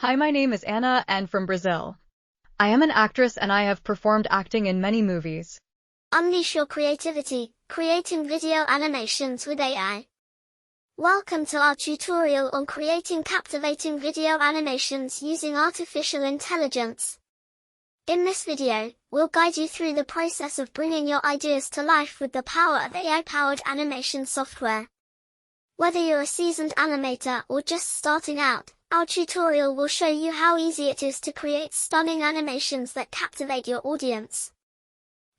Hi, my name is Anna and from Brazil. I am an actress and I have performed acting in many movies. Unleash your creativity, creating video animations with AI. Welcome to our tutorial on creating captivating video animations using artificial intelligence. In this video, we'll guide you through the process of bringing your ideas to life with the power of AI-powered animation software. Whether you're a seasoned animator or just starting out, our tutorial will show you how easy it is to create stunning animations that captivate your audience.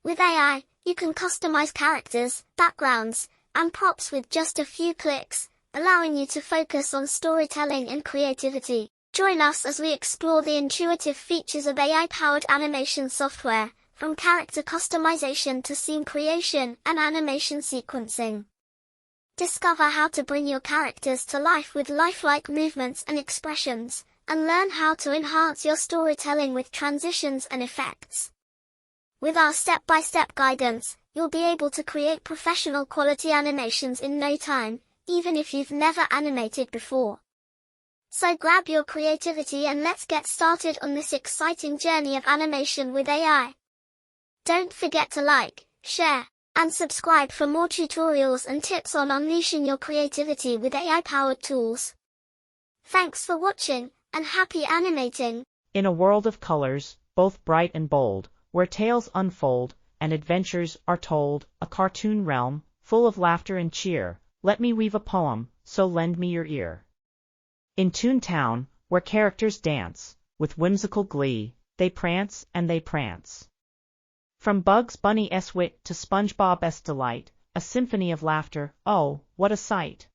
With AI, you can customize characters, backgrounds, and props with just a few clicks, allowing you to focus on storytelling and creativity. Join us as we explore the intuitive features of AI-powered animation software, from character customization to scene creation and animation sequencing. Discover how to bring your characters to life with lifelike movements and expressions, and learn how to enhance your storytelling with transitions and effects. With our step-by-step guidance, you'll be able to create professional quality animations in no time, even if you've never animated before. So grab your creativity and let's get started on this exciting journey of animation with AI. Don't forget to like, share, and subscribe for more tutorials and tips on unleashing your creativity with AI-powered tools. Thanks for watching, and happy animating! In a world of colors, both bright and bold, where tales unfold, and adventures are told, a cartoon realm, full of laughter and cheer, let me weave a poem, so lend me your ear. In Toontown, where characters dance, with whimsical glee, they prance and they prance. From Bugs Bunny's wit to SpongeBob's delight, a symphony of laughter, oh, what a sight!